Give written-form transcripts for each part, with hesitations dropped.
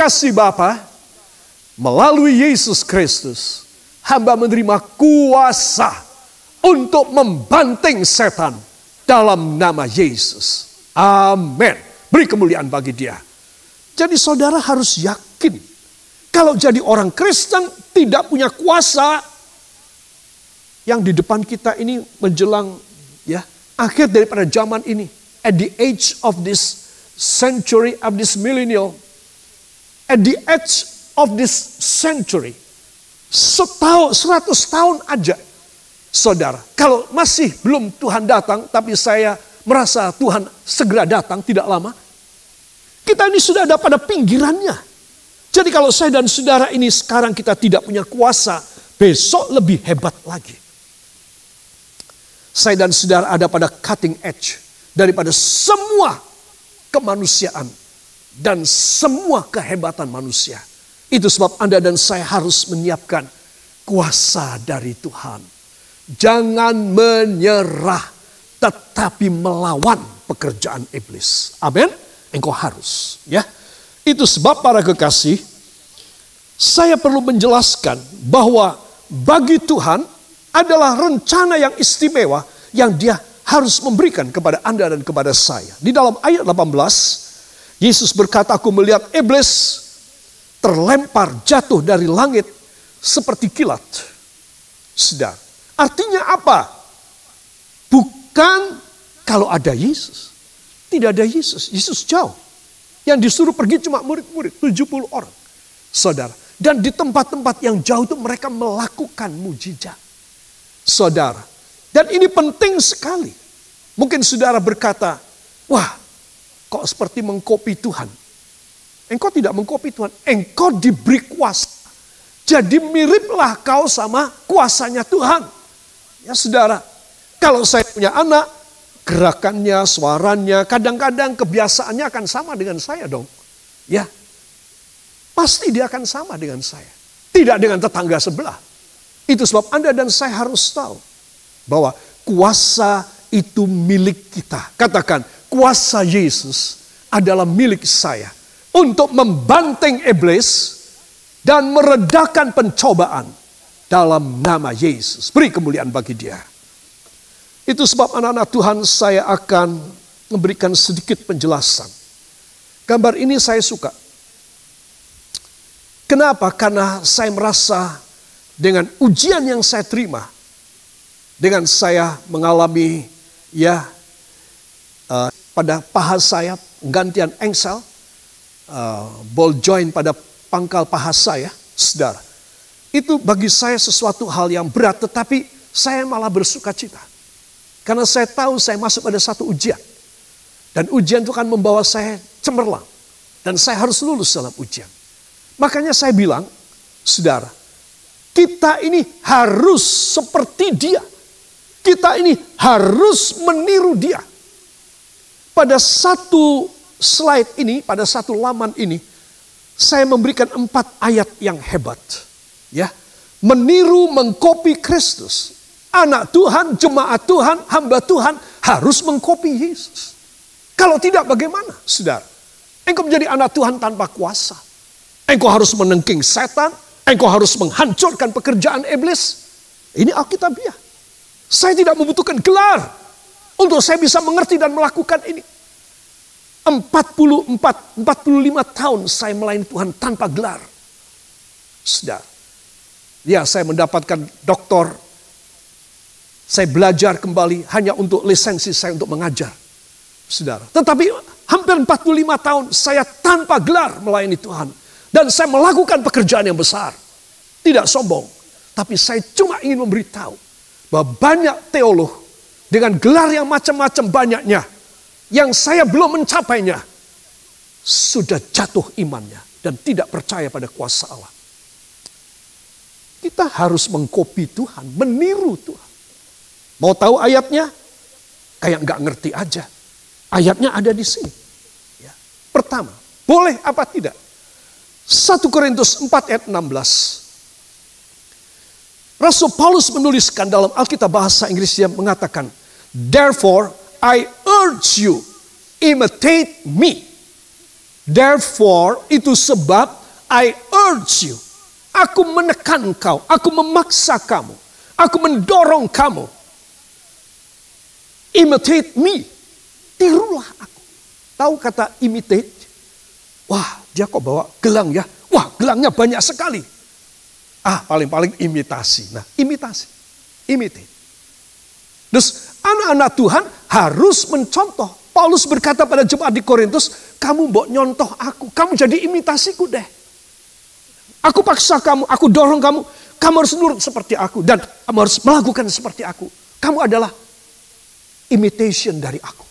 kasih Bapa, melalui Yesus Kristus, hamba menerima kuasa untuk membanting setan dalam nama Yesus. Amin. Beri kemuliaan bagi Dia. Jadi saudara harus yakin, kalau jadi orang Kristen tidak punya kuasa, yang di depan kita ini menjelang akhir daripada zaman ini, at the age of this century, of this millennial, at the edge of this century, 100 tahun aja, saudara. Kalau masih belum Tuhan datang, tapi saya merasa Tuhan segera datang tidak lama, kita ini sudah ada pada pinggirannya. Jadi kalau saya dan saudara ini sekarang kita tidak punya kuasa, besok lebih hebat lagi. Saya dan saudara ada pada cutting edge daripada semua kemanusiaan dan semua kehebatan manusia. Itu sebab Anda dan saya harus menyiapkan kuasa dari Tuhan. Jangan menyerah, tetapi melawan pekerjaan iblis. Amin. Engkau harus, ya. Itu sebab para kekasih, saya perlu menjelaskan bahwa bagi Tuhan adalah rencana yang istimewa yang Dia harus memberikan kepada Anda dan kepada saya. Di dalam ayat 18, Yesus berkata, aku melihat iblis terlempar jatuh dari langit seperti kilat. Saudara, artinya apa? Bukan kalau ada Yesus. Tidak ada Yesus. Yesus jauh. Yang disuruh pergi cuma murid-murid, 70 orang. Saudara, dan di tempat-tempat yang jauh itu mereka melakukan mujizat. Saudara, dan ini penting sekali. Mungkin saudara berkata, wah, kok seperti mengkopi Tuhan. Engkau tidak mengkopi Tuhan, engkau diberi kuasa. Jadi miriplah kau sama kuasanya Tuhan. Ya saudara, kalau saya punya anak, gerakannya, suaranya, kadang-kadang kebiasaannya akan sama dengan saya dong. Ya, pasti dia akan sama dengan saya. Tidak dengan tetangga sebelah. Itu sebab Anda dan saya harus tahu bahwa kuasa itu milik kita. Katakan, kuasa Yesus adalah milik saya untuk membanting iblis dan meredakan pencobaan dalam nama Yesus. Beri kemuliaan bagi Dia. Itu sebab anak-anak Tuhan, saya akan memberikan sedikit penjelasan. Gambar ini saya suka. Kenapa? Karena saya merasa dengan ujian yang saya terima, dengan saya mengalami pada paha saya gantian engsel, ball joint pada pangkal paha saya, saudara. Itu bagi saya sesuatu hal yang berat, tetapi saya malah bersuka cita. Karena saya tahu saya masuk pada satu ujian. Dan ujian itu akan membawa saya cemerlang. Dan saya harus lulus dalam ujian. Makanya saya bilang, saudara, kita ini harus seperti Dia. Kita ini harus meniru Dia. Pada satu slide ini, pada satu laman ini, saya memberikan 4 ayat yang hebat. Ya, meniru, mengkopi Kristus. Anak Tuhan, jemaat Tuhan, hamba Tuhan harus mengkopi Yesus. Kalau tidak bagaimana, saudara? Engkau menjadi anak Tuhan tanpa kuasa. Engkau harus menengking setan. Engkau harus menghancurkan pekerjaan iblis. Ini Alkitabiah. Saya tidak membutuhkan gelar untuk saya bisa mengerti dan melakukan ini. 45 tahun saya melayani Tuhan tanpa gelar. Saudara. Ya, saya mendapatkan doktor. Saya belajar kembali hanya untuk lisensi saya untuk mengajar. Saudara. Tetapi hampir 45 tahun saya tanpa gelar melayani Tuhan. Dan saya melakukan pekerjaan yang besar. Tidak sombong. Tapi saya cuma ingin memberitahu bahwa banyak teolog dengan gelar yang macam-macam banyaknya. Yang saya belum mencapainya. Sudah jatuh imannya. Dan tidak percaya pada kuasa Allah. Kita harus mengkopi Tuhan. Meniru Tuhan. Mau tahu ayatnya? Kayak nggak ngerti aja. Ayatnya ada di sini. Ya. Pertama, boleh apa tidak? 1 Korintus 4 ayat 16. Rasul Paulus menuliskan dalam Alkitab bahasa Inggris, dia mengatakan, therefore I urge you, imitate me Therefore, itu sebab I urge you. Aku menekan kau, aku memaksa kamu, aku mendorong kamu. Imitate me. Tirulah aku. Tahu kata imitate? Wah, dia kok bawa gelang ya? Wah, gelangnya banyak sekali. Paling-paling imitasi. Nah, imitasi. Imitate. Terus anak-anak Tuhan harus mencontoh. Paulus berkata pada jemaat di Korintus, kamu mbok nyontoh aku. Kamu jadi imitasiku deh. Aku paksa kamu, aku dorong kamu. Kamu harus nurut seperti aku. Dan kamu harus melakukan seperti aku. Kamu adalah imitation dari aku.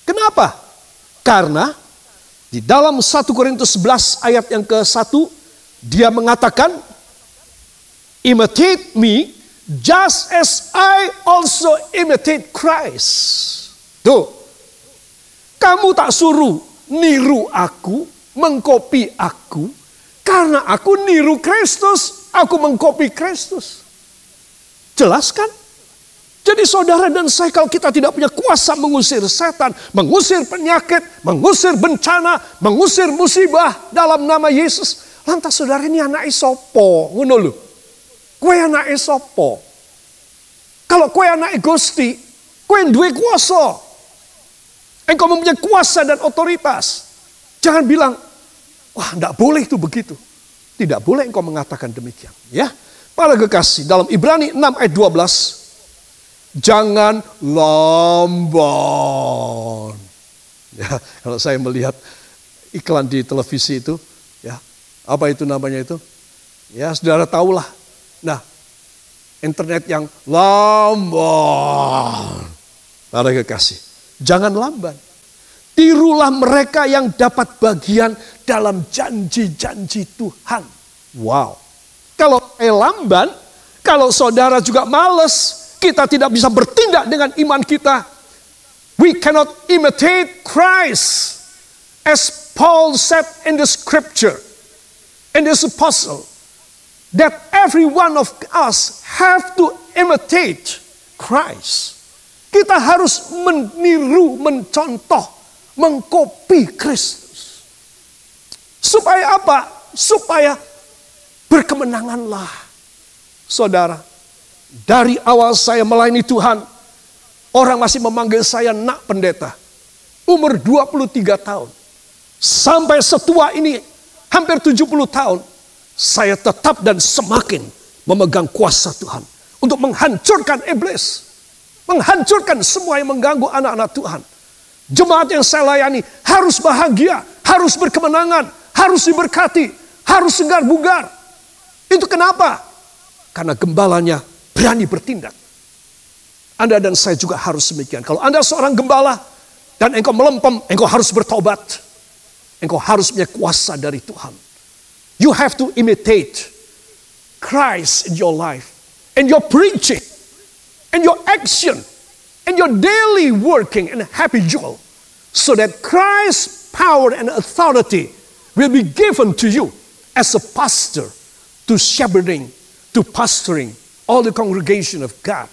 Kenapa? Karena di dalam 1 Korintus 11 ayat yang ke-1, dia mengatakan, imitate me just as I also imitate Christ. Tuh, kamu tak suruh niru aku, mengkopi aku, karena aku niru Kristus, aku mengkopi Kristus. Jelas kan? Jadi saudara dan saya, kalau kita tidak punya kuasa mengusir setan, mengusir penyakit, mengusir bencana, mengusir musibah dalam nama Yesus, lantas saudara ini anak sopo, ngono lho. Kowe anak sopo. Kalau kowe anak Gusti, kowe duwe kuasa. Engkau mempunyai kuasa dan otoritas. Jangan bilang, wah enggak boleh itu begitu. Tidak boleh engkau mengatakan demikian. Ya, para kekasih, dalam Ibrani 6 ayat 12, jangan lamban. Ya, kalau saya melihat iklan di televisi itu, ya, apa itu namanya itu? Ya, saudara tahulah. Nah, internet yang lamban. Para kekasih, jangan lamban. Tirulah mereka yang dapat bagian dalam janji-janji Tuhan. Wow. Kalau lamban, kalau saudara juga malas, kita tidak bisa bertindak dengan iman kita. We cannot imitate Christ. As Paul said in the scripture, in this apostle, that every one of us have to imitate Christ. Kita harus meniru, mencontoh, mengkopi Kristus. Supaya apa? Supaya berkemenanganlah. Saudara, dari awal saya melayani Tuhan, orang masih memanggil saya nak pendeta. Umur 23 tahun. Sampai setua ini, hampir 70 tahun. Saya tetap dan semakin memegang kuasa Tuhan. Untuk menghancurkan iblis. Menghancurkan semua yang mengganggu anak-anak Tuhan. Jemaat yang saya layani harus bahagia, harus berkemenangan, harus diberkati, harus segar bugar. Itu kenapa? Karena gembalanya berani bertindak. Anda dan saya juga harus demikian. Kalau Anda seorang gembala dan engkau melempem, engkau harus bertobat. Engkau harus punya kuasa dari Tuhan. You have to imitate Christ in your life, in your preaching, in your action, in your daily working and habitual, so that Christ's power and authority will be given to you as a pastor to shepherding, to pastoring all the congregation of God.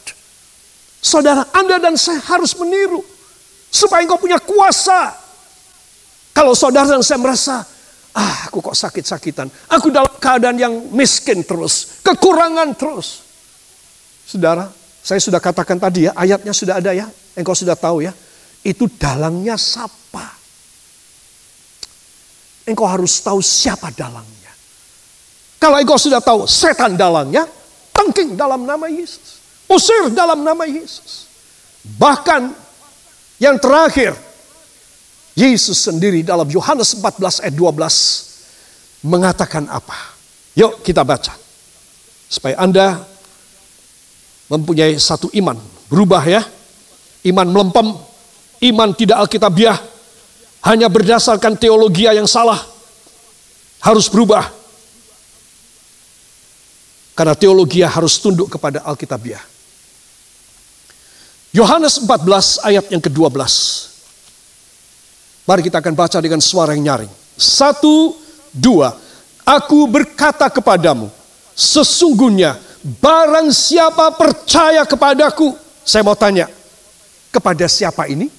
Saudara, Anda dan saya harus meniru supaya engkau punya kuasa. Kalau saudara dan saya merasa, aku kok sakit-sakitan, aku dalam keadaan yang miskin terus, kekurangan terus. Saudara, saya sudah katakan tadi ya, ayatnya sudah ada ya, engkau sudah tahu ya. Itu dalangnya siapa? Engkau harus tahu siapa dalangnya. Kalau engkau sudah tahu setan dalangnya, tengking dalam nama Yesus. Usir dalam nama Yesus. Bahkan yang terakhir, Yesus sendiri dalam Yohanes 14 ayat 12 mengatakan apa? Yuk kita baca. Supaya Anda mempunyai satu iman. Berubah ya. Iman melempem. Iman tidak alkitabiah. Hanya berdasarkan teologi yang salah. Harus berubah. Karena teologi harus tunduk kepada alkitabiah. Yohanes 14 ayat yang ke-12. Mari kita akan baca dengan suara yang nyaring. 1, 2. Aku berkata kepadamu, sesungguhnya barang siapa percaya kepadaku. Saya mau tanya, kepada siapa ini?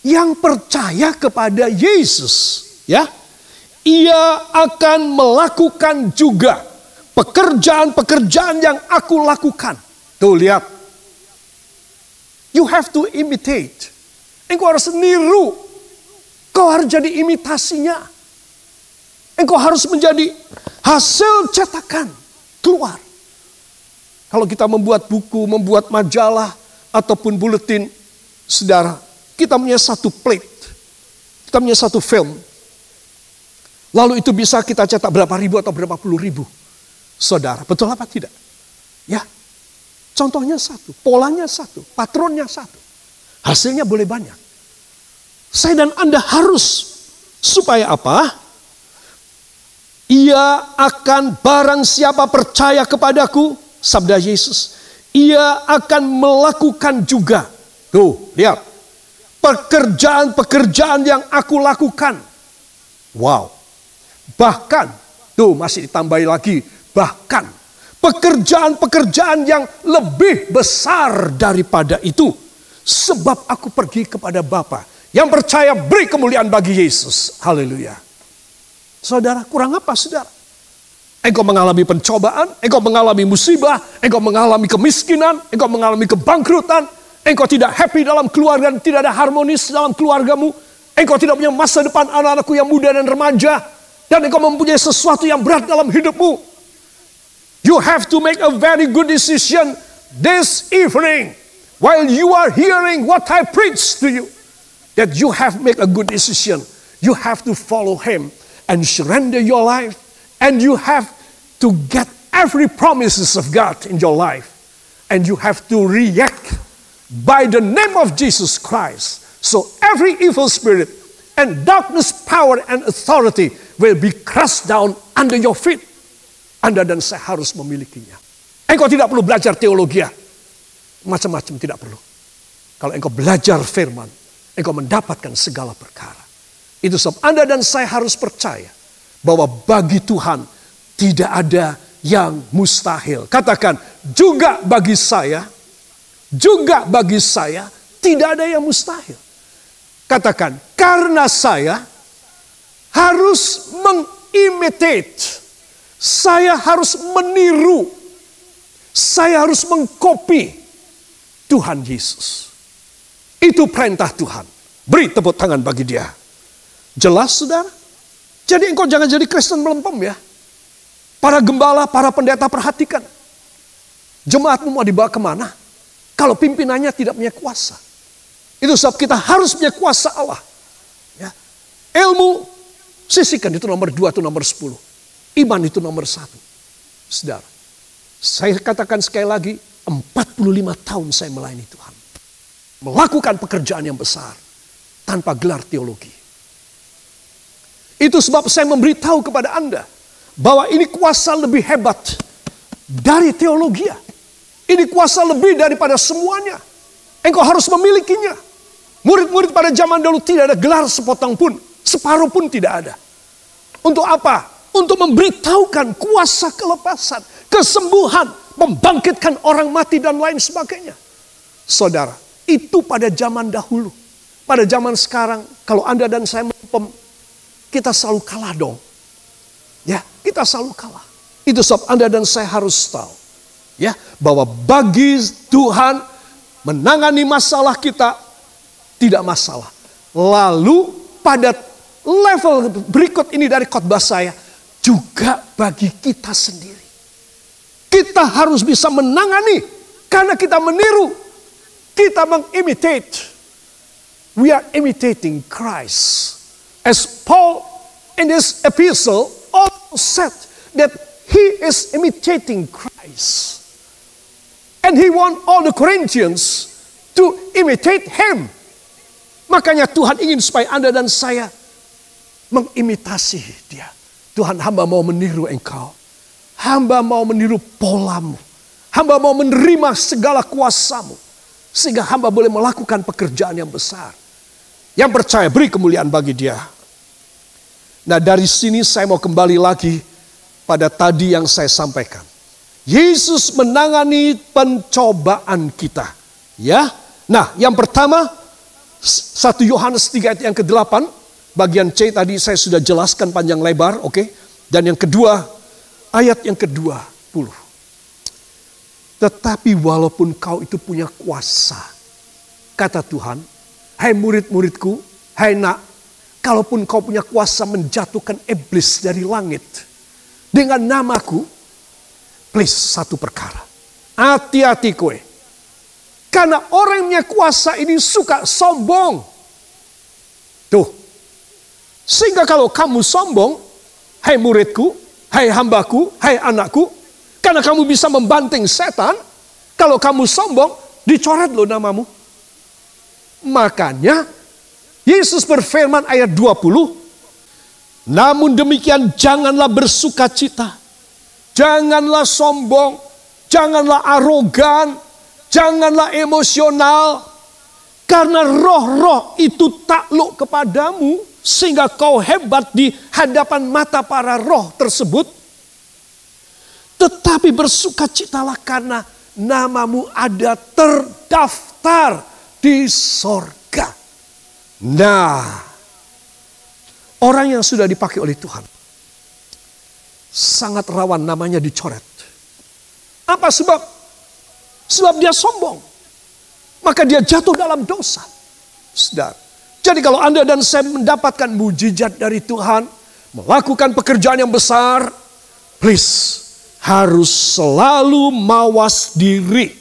Yang percaya kepada Yesus. Ya, ia akan melakukan juga pekerjaan-pekerjaan yang aku lakukan. Tuh lihat. You have to imitate. Engkau harus niru. Kau harus jadi imitasinya. Engkau harus menjadi hasil cetakan keluar. Kalau kita membuat buku, membuat majalah, ataupun buletin, saudara, kita punya satu plate. Kita punya satu film. Lalu itu bisa kita cetak berapa ribu atau berapa puluh ribu. Saudara, betul apa tidak? Ya, contohnya satu, polanya satu, patronnya satu. Hasilnya boleh banyak. Saya dan Anda harus, supaya apa? Ia akan, barang siapa percaya kepadaku, sabda Yesus, ia akan melakukan juga. Tuh, lihat. Pekerjaan-pekerjaan yang aku lakukan. Wow. Bahkan, tuh masih ditambahi lagi, bahkan pekerjaan-pekerjaan yang lebih besar daripada itu. Sebab aku pergi kepada Bapa. Yang percaya beri kemuliaan bagi Yesus. Haleluya. Saudara, kurang apa saudara? Engkau mengalami pencobaan, engkau mengalami musibah, engkau mengalami kemiskinan, engkau mengalami kebangkrutan, engkau tidak happy dalam keluarga, tidak ada harmonis dalam keluargamu, engkau tidak punya masa depan anak-anakku yang muda dan remaja, dan engkau mempunyai sesuatu yang berat dalam hidupmu. You have to make a very good decision this evening while you are hearing what I preach to you. That you have make a good decision. You have to follow Him and surrender your life, and you have to get every promises of God in your life, and you have to react by the name of Jesus Christ. So every evil spirit and darkness, power and authority will be crushed down under your feet. Anda dan saya harus memilikinya. Engkau tidak perlu belajar teologi, macam-macam tidak perlu. Kalau engkau belajar firman, engkau mendapatkan segala perkara. Itu sebab Anda dan saya harus percaya bahwa bagi Tuhan tidak ada yang mustahil. Katakan, juga bagi saya tidak ada yang mustahil. Katakan, karena saya harus mengimitate, saya harus meniru, saya harus mengkopi Tuhan Yesus. Itu perintah Tuhan. Beri tepuk tangan bagi dia. Jelas saudara? Jadi engkau jangan jadi Kristen melempem ya. Para gembala, para pendeta perhatikan. Jemaatmu mau dibawa kemana? Kalau pimpinannya tidak punya kuasa. Itu sebab kita harus punya kuasa Allah. Ya. Ilmu, sisihkan itu nomor 2, itu nomor 10. Iman itu nomor 1. Saudara, saya katakan sekali lagi, 45 tahun saya melayani Tuhan. Melakukan pekerjaan yang besar tanpa gelar teologi. Itu sebab saya memberitahu kepada Anda bahwa ini kuasa lebih hebat dari teologi. Ini kuasa lebih daripada semuanya. Engkau harus memilikinya. Murid-murid pada zaman dulu tidak ada gelar sepotong pun, separuh pun tidak ada. Untuk apa? Untuk memberitahukan kuasa kelepasan, kesembuhan, membangkitkan orang mati dan lain sebagainya. Saudara, itu pada zaman dahulu. Pada zaman sekarang, kalau Anda dan saya melempem, kita selalu kalah dong. Ya, kita selalu kalah. Itu sebab Anda dan saya harus tahu. Ya, bahwa bagi Tuhan menangani masalah kita tidak masalah. Lalu pada level berikut ini dari khotbah saya, juga bagi kita sendiri. Kita harus bisa menangani karena kita meniru, kita mengimitate. We are imitating Christ. As Paul in this epistle also said that he is imitating Christ. And he want all the Corinthians to imitate him. Makanya Tuhan ingin supaya Anda dan saya mengimitasi dia. Tuhan, hamba mau meniru engkau. Hamba mau meniru polamu. Hamba mau menerima segala kuasamu. Sehingga hamba boleh melakukan pekerjaan yang besar. Yang percaya beri kemuliaan bagi dia. Nah, dari sini saya mau kembali lagi pada tadi yang saya sampaikan. Yesus menangani pencobaan kita. Ya. Nah, yang pertama 1 Yohanes 3 ayat yang ke-8. Bagian C tadi saya sudah jelaskan panjang lebar, oke? Dan yang kedua, ayat yang ke-20. Tetapi walaupun kau itu punya kuasa, kata Tuhan, hai murid-muridku, hai nak, kalaupun kau punya kuasa menjatuhkan iblis dari langit dengan namaku, please satu perkara, hati-hati kowe. Karena orang yang punya kuasa ini suka sombong. Tuh. Sehingga kalau kamu sombong, hai muridku, hai hambaku, hai anakku, karena kamu bisa membanting setan, kalau kamu sombong, dicoret loh namamu. Makanya, Yesus berfirman ayat 20, namun demikian janganlah bersukacita, janganlah sombong, janganlah arogan, janganlah emosional, karena roh-roh itu takluk kepadamu, sehingga kau hebat di hadapan mata para roh tersebut. Tetapi bersukacitalah karena namamu ada terdaftar di sorga. Nah, orang yang sudah dipakai oleh Tuhan sangat rawan namanya dicoret. Apa sebab? Sebab dia sombong. Maka dia jatuh dalam dosa. Saudara. Jadi kalau Anda dan saya mendapatkan mujizat dari Tuhan, melakukan pekerjaan yang besar, please, harus selalu mawas diri.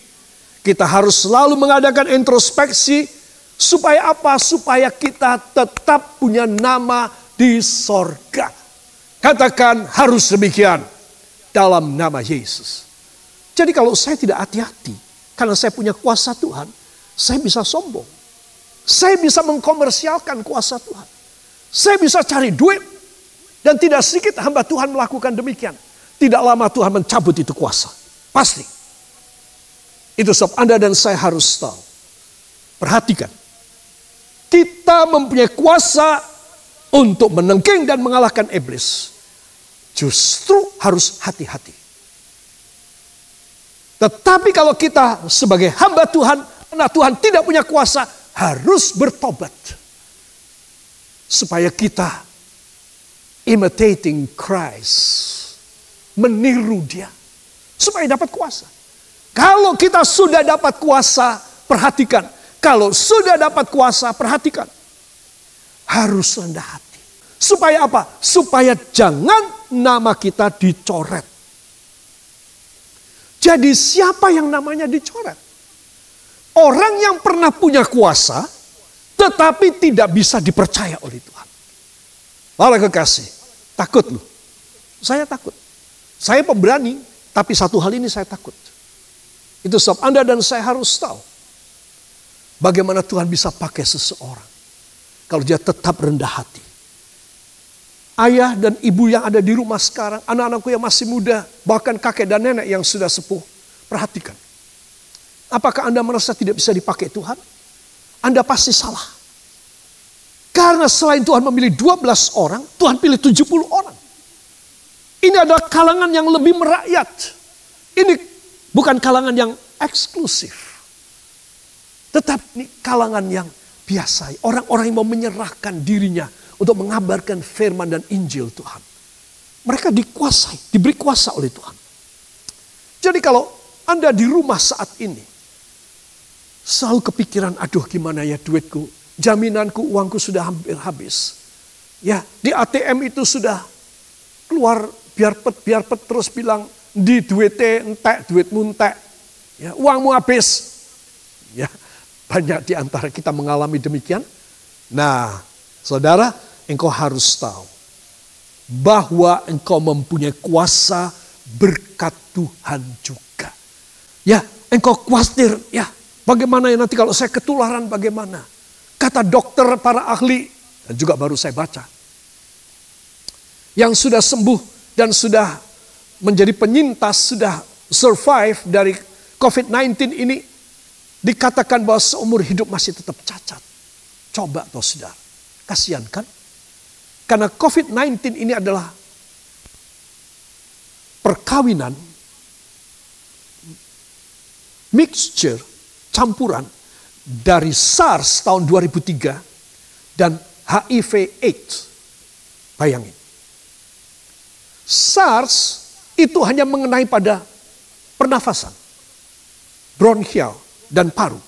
Kita harus selalu mengadakan introspeksi. Supaya apa? Supaya kita tetap punya nama di sorga. Katakan harus demikian dalam nama Yesus. Jadi kalau saya tidak hati-hati, karena saya punya kuasa Tuhan, saya bisa sombong. Saya bisa mengkomersialkan kuasa Tuhan. Saya bisa cari duit. Dan tidak sedikit hamba Tuhan melakukan demikian. Tidak lama Tuhan mencabut itu kuasa. Pasti. Itu sebab Anda dan saya harus tahu. Perhatikan. Kita mempunyai kuasa untuk menengking dan mengalahkan iblis. Justru harus hati-hati. Tetapi kalau kita sebagai hamba Tuhan, anak Tuhan tidak punya kuasa, harus bertobat. Supaya kita imitating Christ. Meniru dia. Supaya dapat kuasa. Kalau kita sudah dapat kuasa, perhatikan. Kalau sudah dapat kuasa, perhatikan. Harus rendah hati. Supaya apa? Supaya jangan nama kita dicoret. Jadi siapa yang namanya dicoret? Orang yang pernah punya kuasa, tetapi tidak bisa dipercaya oleh Tuhan. Para kekasih, takut loh. Saya takut. Saya pemberani, tapi satu hal ini saya takut. Itu sebab Anda dan saya harus tahu. Bagaimana Tuhan bisa pakai seseorang. Kalau dia tetap rendah hati. Ayah dan ibu yang ada di rumah sekarang, anak-anakku yang masih muda, bahkan kakek dan nenek yang sudah sepuh. Perhatikan. Apakah Anda merasa tidak bisa dipakai Tuhan? Anda pasti salah. Karena selain Tuhan memilih 12 orang, Tuhan pilih 70 orang. Ini adalah kalangan yang lebih merakyat. Ini bukan kalangan yang eksklusif. Tetapi ini kalangan yang biasa. Orang-orang yang mau menyerahkan dirinya untuk mengabarkan firman dan Injil Tuhan. Mereka dikuasai, diberi kuasa oleh Tuhan. Jadi kalau Anda di rumah saat ini, selalu kepikiran, aduh gimana ya duitku, jaminanku, uangku sudah hampir habis. Ya, di ATM itu sudah keluar biar pet terus bilang, di duitnya entek, duitmu entek. Ya, uangmu habis. Ya, banyak di antara kita mengalami demikian. Nah, saudara, engkau harus tahu bahwa engkau mempunyai kuasa berkat Tuhan juga. Ya, engkau khawatir, ya, bagaimana ya nanti kalau saya ketularan bagaimana? Kata dokter, para ahli, dan juga baru saya baca. Yang sudah sembuh dan sudah menjadi penyintas, sudah survive dari COVID-19 ini, dikatakan bahwa seumur hidup masih tetap cacat. Coba toh saudara, kasihan kan? Karena COVID-19 ini adalah perkawinan, mixture, campuran dari SARS tahun 2003 dan HIV/AIDS. Bayangin. SARS itu hanya mengenai pada pernafasan, bronchial, dan paru.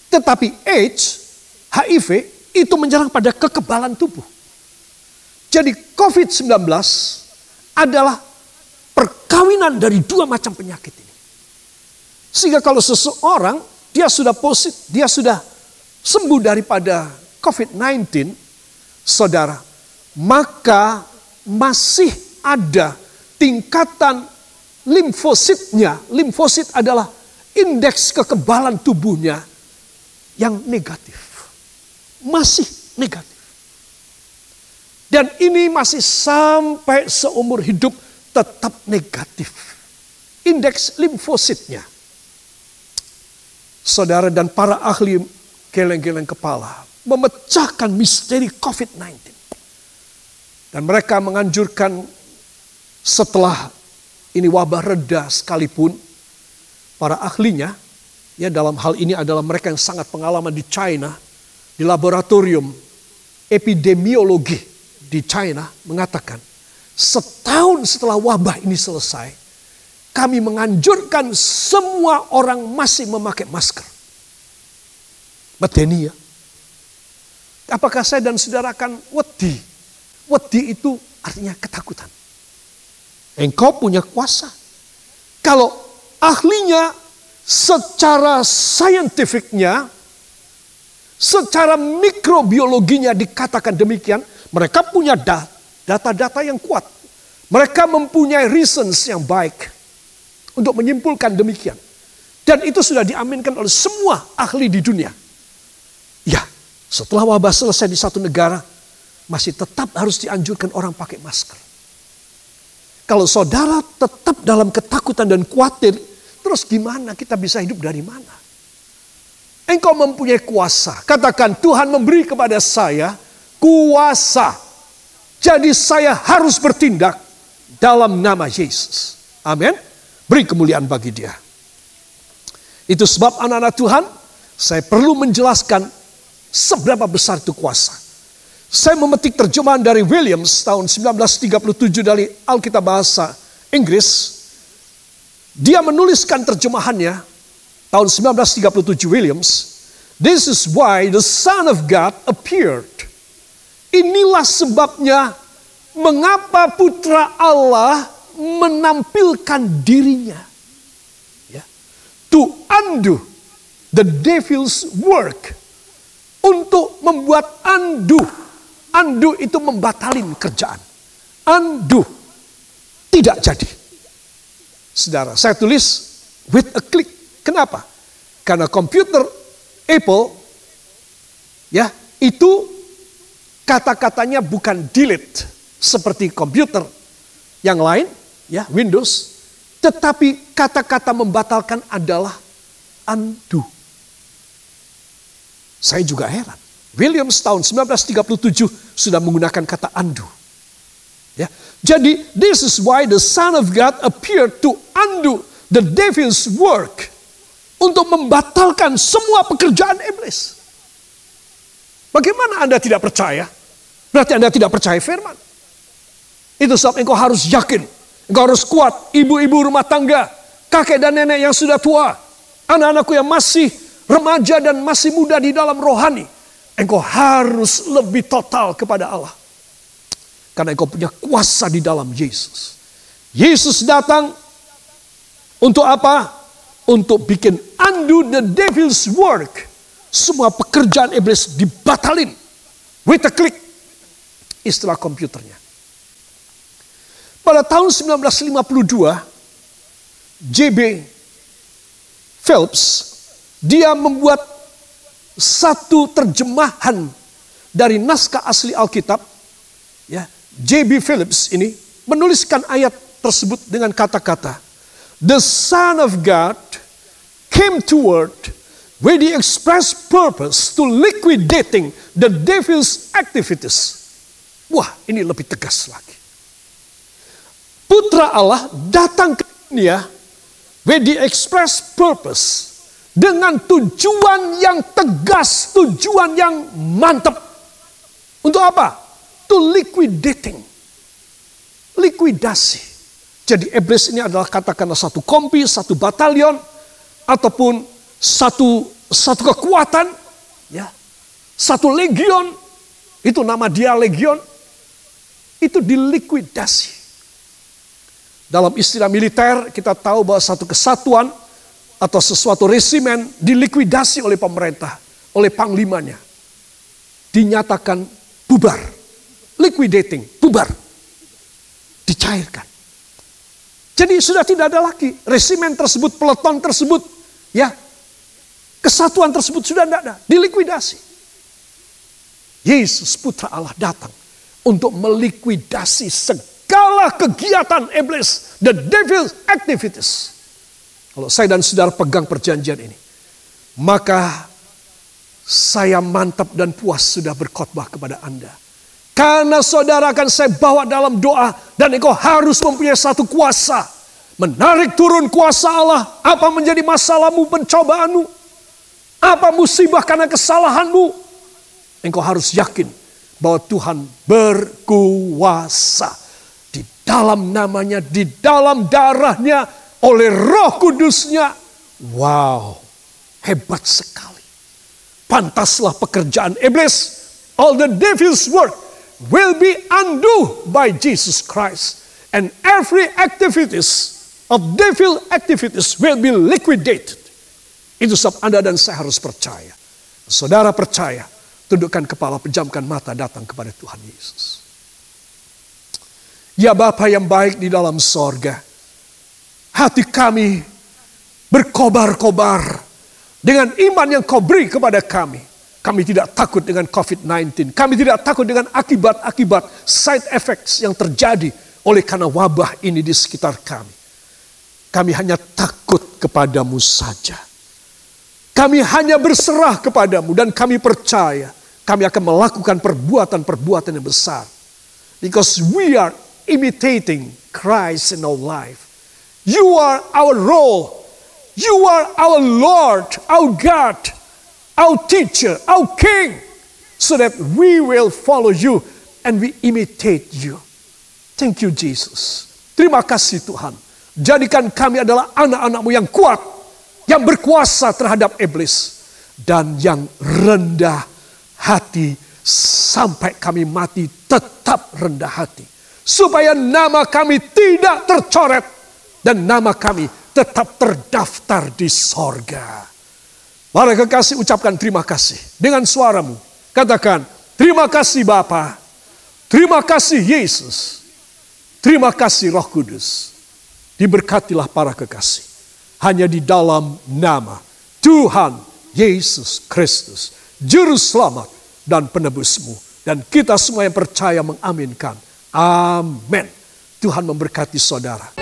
Tetapi HIV itu menyerang pada kekebalan tubuh. Jadi COVID-19 adalah perkawinan dari dua macam penyakit ini. Sehingga kalau seseorang dia sudah positif, dia sudah sembuh daripada COVID-19, saudara, maka masih ada tingkatan limfositnya. Limfosit adalah indeks kekebalan tubuhnya yang negatif. Masih negatif. Dan ini masih sampai seumur hidup tetap negatif. Indeks limfositnya. Saudara dan para ahli geleng-geleng kepala memecahkan misteri COVID-19. Dan mereka menganjurkan setelah ini wabah reda sekalipun, para ahlinya, ya dalam hal ini adalah mereka yang sangat pengalaman di China, di laboratorium epidemiologi di China, mengatakan setahun setelah wabah ini selesai, kami menganjurkan semua orang masih memakai masker. Medeni ya. Apakah saya dan saudara akan wedi? Wedi itu artinya ketakutan. Engkau punya kuasa. Kalau ahlinya secara saintifiknya, secara mikrobiologinya dikatakan demikian, mereka punya data-data yang kuat. Mereka mempunyai reasons yang baik untuk menyimpulkan demikian. Dan itu sudah diaminkan oleh semua ahli di dunia. Ya, setelah wabah selesai di satu negara, masih tetap harus dianjurkan orang pakai masker. Kalau saudara tetap dalam ketakutan dan khawatir, terus gimana kita bisa hidup dari mana? Engkau mempunyai kuasa. Katakan, Tuhan memberi kepada saya kuasa. Jadi saya harus bertindak dalam nama Yesus. Amin. Beri kemuliaan bagi Dia. Itu sebab anak-anak Tuhan, saya perlu menjelaskan seberapa besar itu kuasa. Saya memetik terjemahan dari Williams tahun 1937 dari Alkitab Bahasa Inggris. Dia menuliskan terjemahannya tahun 1937 Williams. This is why the Son of God appeared. Inilah sebabnya mengapa Putra Allah menampilkan dirinya. Ya. To undo the devil's work. Untuk membuat undo. Undo itu membatalin kerjaan. Undo. Tidak jadi. Saudara, saya tulis with a click. Kenapa? Karena komputer Apple, ya, itu kata-katanya bukan delete seperti komputer yang lain, ya, Windows, tetapi kata-kata membatalkan adalah undo. Saya juga heran. Williams tahun 1937 sudah menggunakan kata undo. Ya. Jadi, this is why the Son of God appeared to undo the devil's work. Untuk membatalkan semua pekerjaan iblis. Bagaimana Anda tidak percaya? Berarti Anda tidak percaya firman. Itu sebab engkau harus yakin. Engkau harus kuat. Ibu-ibu rumah tangga, kakek dan nenek yang sudah tua, anak-anakku yang masih remaja dan masih muda di dalam rohani. Engkau harus lebih total kepada Allah. Karena engkau punya kuasa di dalam Yesus. Yesus datang untuk apa? Untuk bikin undo the devil's work. Semua pekerjaan iblis dibatalin. With a click. Istilah komputernya. Pada tahun 1952, J.B. Phelps, dia membuat satu terjemahan dari naskah asli Alkitab. Ya, J.B. Phillips ini menuliskan ayat tersebut dengan kata-kata, the Son of God came to earth with the express purpose to liquidating the devil's activities. Wah, ini lebih tegas lagi. Putra Allah datang ke dunia with the express purpose, dengan tujuan yang tegas, tujuan yang mantap. Untuk apa? To liquidating. Likuidasi. Jadi iblis ini adalah katakanlah satu kompi, satu batalion, ataupun satu kekuatan, ya, satu legion. Itu nama dia legion. Itu dilikuidasi. Dalam istilah militer kita tahu bahwa satu kesatuan atau sesuatu resimen dilikuidasi oleh pemerintah, oleh panglimanya. Dinyatakan bubar. Liquidating, bubar. Dicairkan. Jadi sudah tidak ada lagi resimen tersebut, peleton tersebut, ya, kesatuan tersebut sudah tidak ada, dilikuidasi. Yesus Putra Allah datang untuk melikuidasi segala kegiatan iblis, the devil's activities. Kalau saya dan saudara pegang perjanjian ini, maka saya mantap dan puas sudah berkhotbah kepada Anda. Karena saudara akan saya bawa dalam doa, dan engkau harus mempunyai satu kuasa. Menarik turun kuasa Allah. Apa menjadi masalahmu, pencobaanmu? Apa musibah karena kesalahanmu? Engkau harus yakin bahwa Tuhan berkuasa. Di dalam namanya, di dalam darahnya, oleh Roh Kudusnya. Wow, hebat sekali. Pantaslah pekerjaan iblis, all the devil's work will be undone by Jesus Christ. And every activities of devil activities will be liquidated. Itu sebab Anda dan saya harus percaya. Saudara percaya, tundukkan kepala, pejamkan mata, datang kepada Tuhan Yesus. Ya Bapa yang baik di dalam sorga, hati kami berkobar-kobar dengan iman yang Kau beri kepada kami. Kami tidak takut dengan COVID-19. Kami tidak takut dengan akibat-akibat side effects yang terjadi oleh karena wabah ini di sekitar kami. Kami hanya takut kepadamu saja. Kami hanya berserah kepadamu dan kami percaya kami akan melakukan perbuatan-perbuatan yang besar. Because we are imitating Christ in our life. You are our role. You are our Lord, our God, our teacher, our king, so that we will follow you and we imitate you. Thank you Jesus. Terima kasih Tuhan. Jadikan kami adalah anak-anak-Mu yang kuat, yang berkuasa terhadap iblis, dan yang rendah hati sampai kami mati tetap rendah hati. Supaya nama kami tidak tercoret dan nama kami tetap terdaftar di sorga. Para kekasih, ucapkan terima kasih dengan suaramu. Katakan, terima kasih Bapa, terima kasih Yesus, terima kasih Roh Kudus. Diberkatilah para kekasih. Hanya di dalam nama Tuhan Yesus Kristus, Juru Selamat dan Penebusmu. Dan kita semua yang percaya mengaminkan. Amin. Tuhan memberkati saudara.